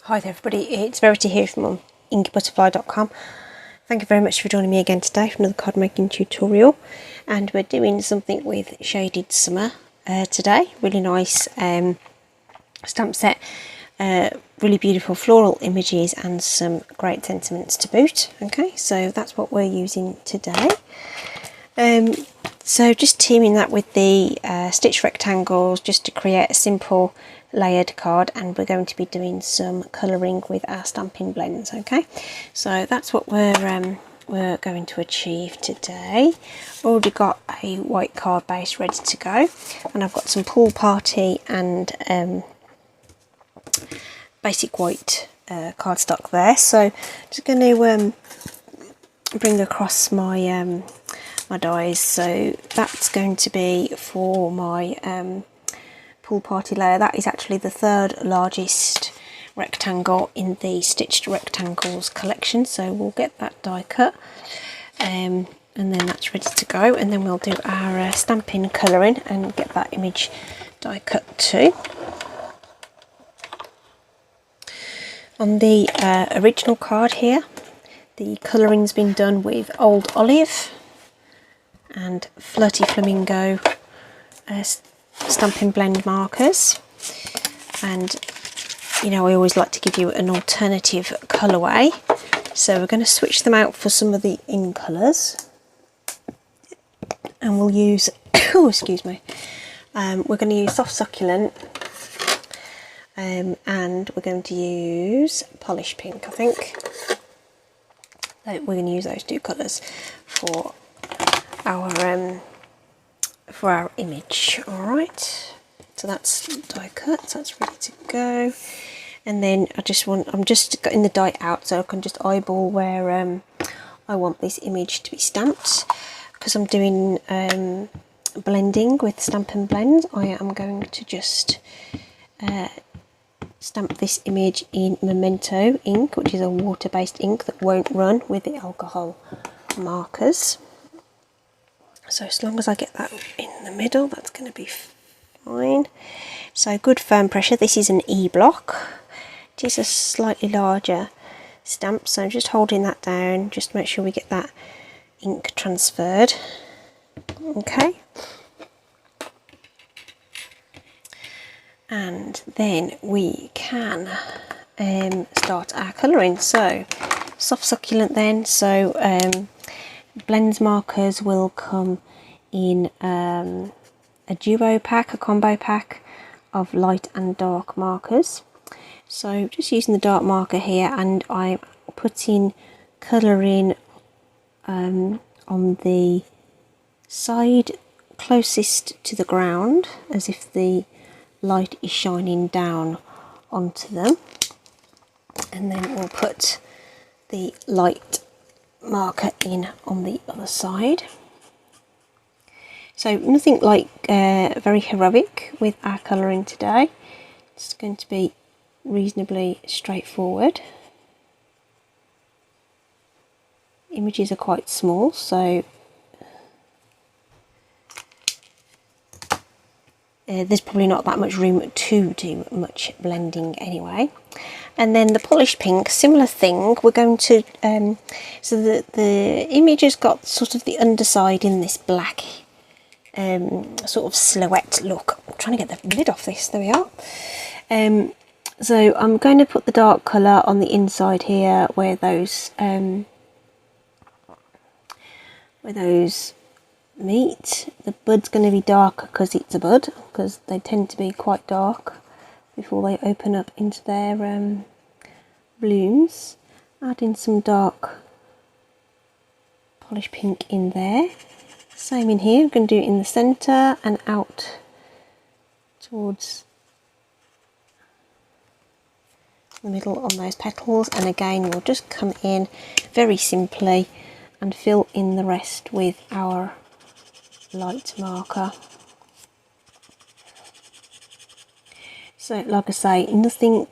Hi there everybody, it's Verity here from inkybutterfly.com. Thank you very much for joining me again today for another card making tutorial, and we're doing something with Shaded Summer today. Really nice stamp set, really beautiful floral images and some great sentiments to boot. Okay, so that's what we're using today. So just teaming that with the stitch rectangles just to create a simple layered card, and we're going to be doing some colouring with our stamping blends. Okay, so that's what we're going to achieve today. Already got a white card base ready to go, and I've got some pool party and basic white cardstock there. So just going to bring across my my dies. So that's going to be for my pool party layer. That is actually the third largest rectangle in the stitched rectangles collection, so we'll get that die cut and then that's ready to go, and then we'll do our stamping colouring and get that image die cut too. On the original card here, the colouring's been done with Old Olive and Flirty Flamingo stamping blend markers, and you know I always like to give you an alternative colourway, so we're going to switch them out for some of the in colours, and we'll use oh excuse me, we're going to use Soft Succulent and we're going to use Polish Pink. I think we're going to use those two colours for our image. All right, so that's die cut, so that's ready to go, and then I'm just getting the die out so I can just eyeball where I want this image to be stamped. Because I'm doing blending with Stampin' Blends, I am going to just stamp this image in Memento ink, which is a water-based ink that won't run with the alcohol markers. So as long as I get that in the middle, that's going to be fine. So good firm pressure. This is an E block. It is a slightly larger stamp, so I'm just holding that down just to make sure we get that ink transferred. Okay. And then we can start our colouring. So Soft Succulent then. So blends markers will come in a duo pack, a combo pack of light and dark markers. So just using the dark marker here, and I'm putting colouring on the side closest to the ground, as if the light is shining down onto them, and then we'll put the light marker in on the other side. So nothing like very heroic with our colouring today. It's going to be reasonably straightforward. Images are quite small, so there's probably not that much room to do much blending anyway. And then the Polished Pink, similar thing. We're going to so the image has got sort of the underside in this black sort of silhouette look. I'm trying to get the lid off this. There we are. So I'm going to put the dark colour on the inside here where those meet. The bud's going to be darker because it's a bud, because they tend to be quite dark before they open up into their blooms. Add in some dark Polished Pink in there. Same in here. I'm going to do it in the centre and out towards the middle on those petals, and again we'll just come in very simply and fill in the rest with our light marker. So like I say, nothing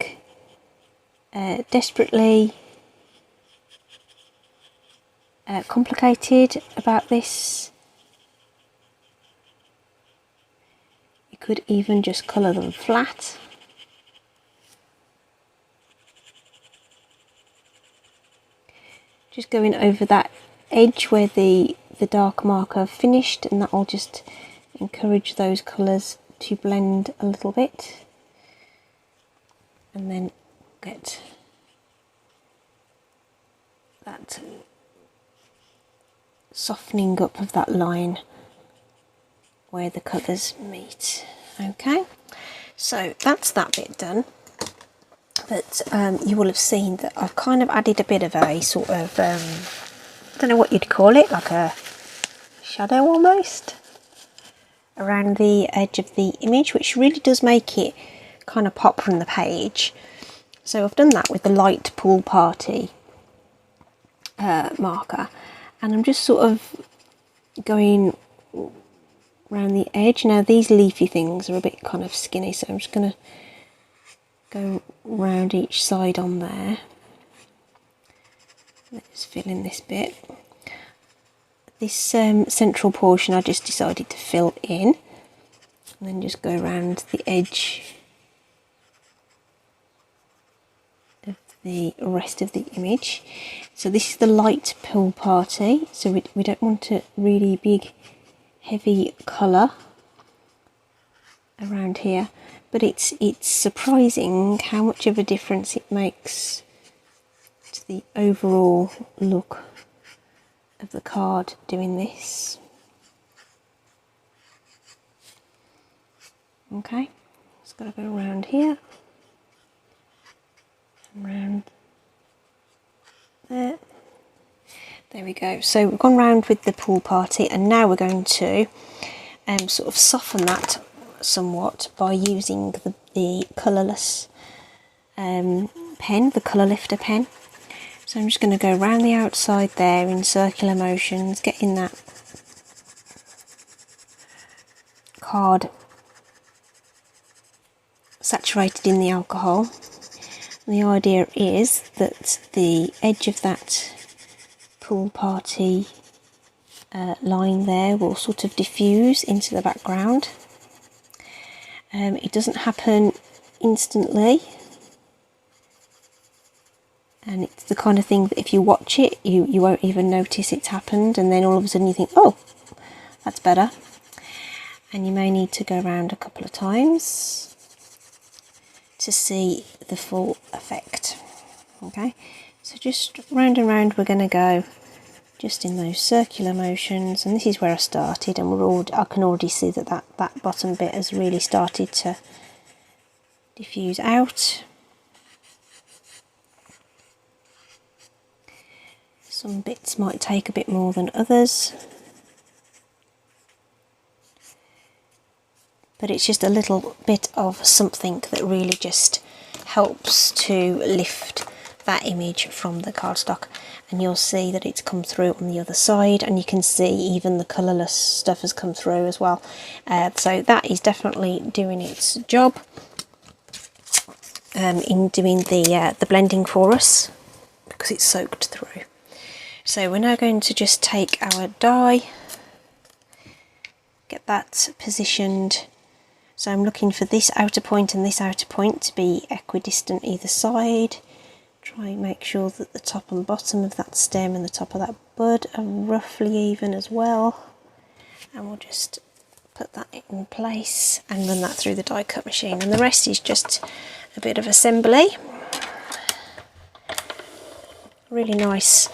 desperately complicated about this. You could even just colour them flat. just going over that edge where the dark marker finished, and that will just encourage those colours to blend a little bit, and then get that softening up of that line where the colours meet. Okay, so that's that bit done. But you will have seen that I've kind of added a bit of a sort of, I don't know what you'd call it, like a shadow almost, around the edge of the image, which really does make it kind of pop from the page. So I've done that with the light pool party marker, and I'm just sort of going around the edge. Now these leafy things are a bit kind of skinny, so I'm just going to go round each side on there. Let's fill in this bit. This central portion I just decided to fill in, and then just go around the edge of the rest of the image. So this is the light pool party, so we don't want a really big heavy colour around here, but it's surprising how much of a difference it makes to the overall look of the card doing this. Okay, just got to go around here, around there. There we go. So we've gone round with the pool party, and now we're going to sort of soften that somewhat by using the colourless pen, the colour lifter pen. So I'm just going to go around the outside there in circular motions, getting that card saturated in the alcohol. And the idea is that the edge of that pool party line there will sort of diffuse into the background. It doesn't happen instantly, and it's the kind of thing that if you watch it, you won't even notice it's happened, and then all of a sudden you think, oh, that's better. And you may need to go around a couple of times to see the full effect. Okay, so just round and round we're going to go, just in those circular motions, and this is where I started, and I can already see that bottom bit has really started to diffuse out. Some bits might take a bit more than others, but it's just a little bit of something that really just helps to lift that image from the cardstock. And you'll see that it's come through on the other side, and you can see even the colourless stuff has come through as well. So that is definitely doing its job in doing the blending for us, because it's soaked through. So we're now going to just take our die, get that positioned. So I'm looking for this outer point and this outer point to be equidistant either side. Try and make sure that the top and bottom of that stem and the top of that bud are roughly even as well. And we'll just put that in place and run that through the die cut machine. And the rest is just a bit of assembly. Really nice,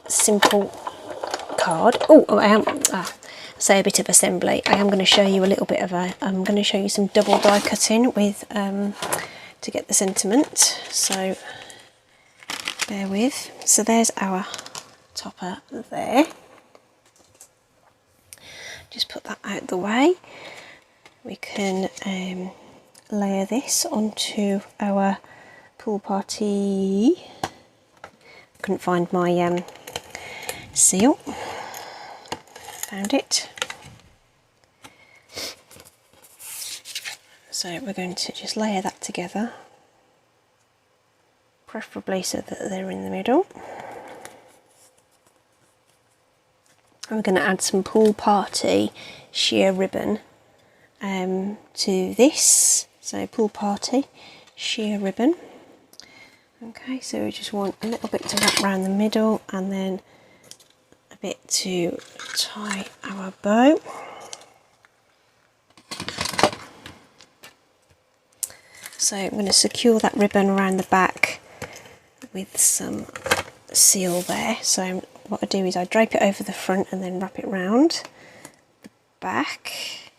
simple card. Say a bit of assembly. I am going to show you a little bit of I'm going to show you some double die cutting with to get the sentiment, so bear with. So there's our topper there. Just put that out the way. We can layer this onto our pool party. Couldn't find my seal. Found it. So we're going to just layer that together, preferably so that they're in the middle. And we're going to add some pool party sheer ribbon to this. So pool party sheer ribbon. Okay, so we just want a little bit to wrap around the middle and then a bit to tie our bow. So I'm going to secure that ribbon around the back with some seal there. So what I do is I drape it over the front and then wrap it round the back.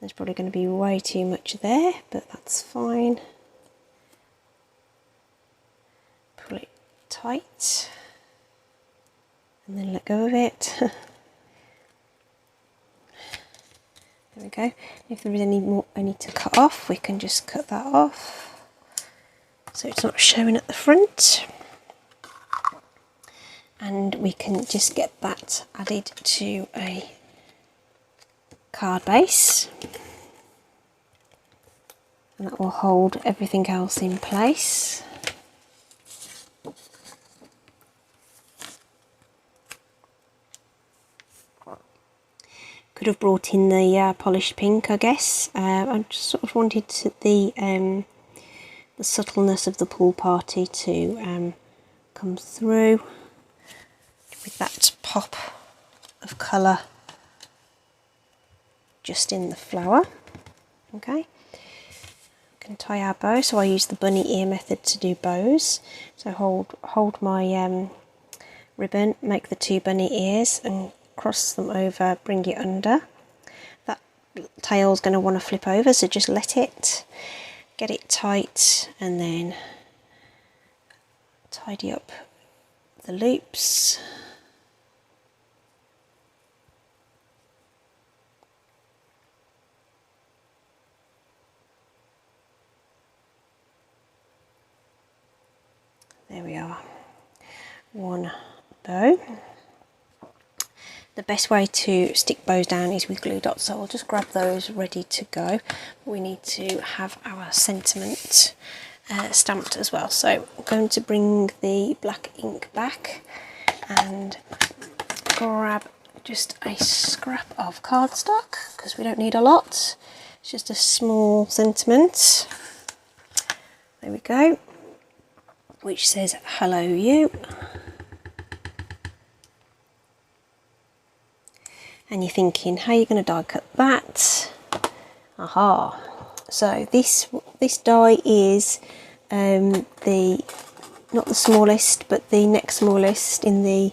There's probably going to be way too much there, but that's fine. Pull it tight and then let go of it. There we go. If there is any to cut off, we can just cut that off so it's not showing at the front. And we can just get that added to a card base, and that will hold everything else in place. Could have brought in the polished pink, I guess. I just sort of wanted the subtleness of the pool party to come through with that pop of colour just in the flower. Okay, we can tie our bow. So I use the bunny ear method to do bows. So hold my ribbon, make the 2 bunny ears and cross them over, bring it under. That tail's going to want to flip over, so just let it, get it tight, and then tidy up the loops. There we are, one bow. The best way to stick bows down is with glue dots, so I'll just grab those ready to go. We need to have our sentiment stamped as well. So I'm going to bring the black ink back and grab just a scrap of cardstock, because we don't need a lot. It's just a small sentiment. There we go. Which says, "Hello you." And you're thinking, how are you going to die cut that? Aha! So this die is not the smallest, but the next smallest in the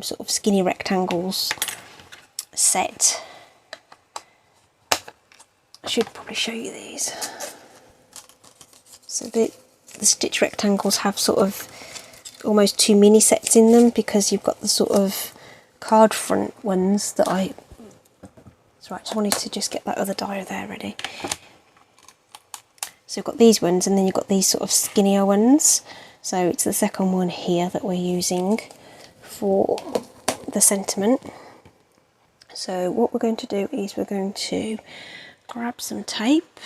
sort of skinny rectangles set. I should probably show you these. So the stitch rectangles have sort of almost 2 mini sets in them, because you've got the sort of card front ones that that's right, I just wanted to just get that other die there ready. So you've got these ones, and then you've got these sort of skinnier ones. So it's the second one here that we're using for the sentiment. So what we're going to do is we're going to grab some tape.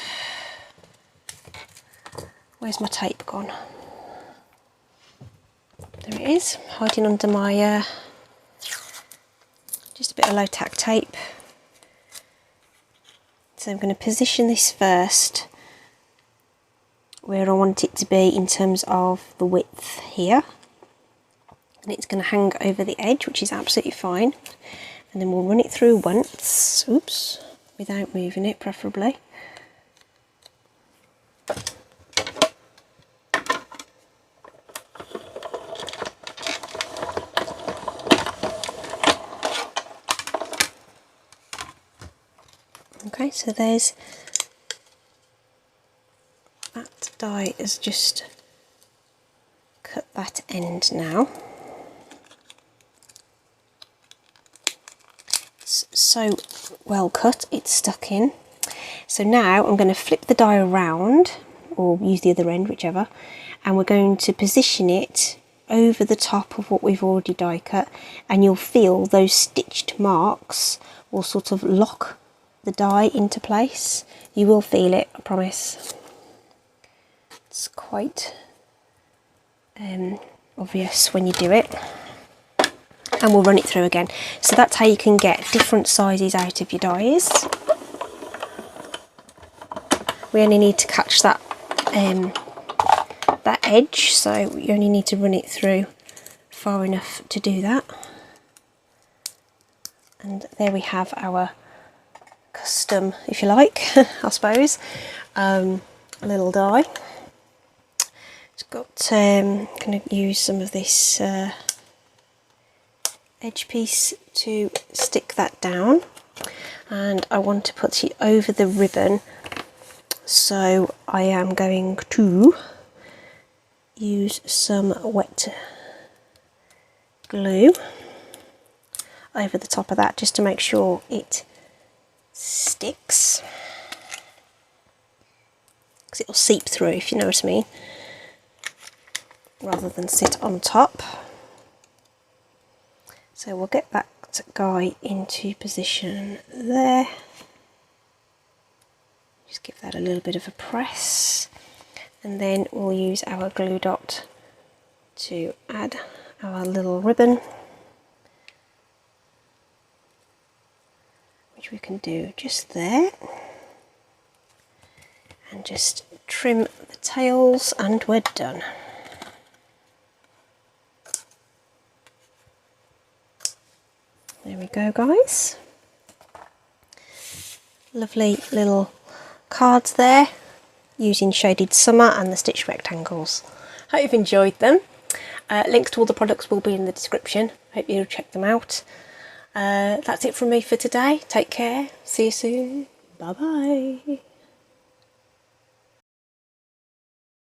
Where's my tape gone? There it is, hiding under my just a bit of low tack tape. So I'm going to position this first where I want it to be in terms of the width here, and it's going to hang over the edge, which is absolutely fine. And then we'll run it through once, oops, without moving it preferably. Okay, so there's that die has just cut that end now. It's so well cut, it's stuck in. So now I'm going to flip the die around, or use the other end, whichever, and we're going to position it over the top of what we've already die cut, and you'll feel those stitched marks will sort of lock the die into place. You will feel it, I promise. It's quite obvious when you do it. And we'll run it through again. So that's how you can get different sizes out of your dies. We only need to catch that edge, so you only need to run it through far enough to do that. And there we have our custom, if you like, I suppose, little die. It's got, I'm going to use some of this edge piece to stick that down, and I want to put it over the ribbon, so I am going to use some wet glue over the top of that just to make sure it sticks, because it will seep through, if you know what I mean, rather than sit on top. So we'll get that guy into position there. Just give that a little bit of a press, and then we'll use our glue dot to add our little ribbon, which we can do just there, and just trim the tails, and we're done. There we go, guys. Lovely little cards there, using Shaded Summer and the stitch rectangles. Hope you've enjoyed them. Links to all the products will be in the description. Hope you'll check them out. That's it from me for today. Take care. See you soon. Bye bye.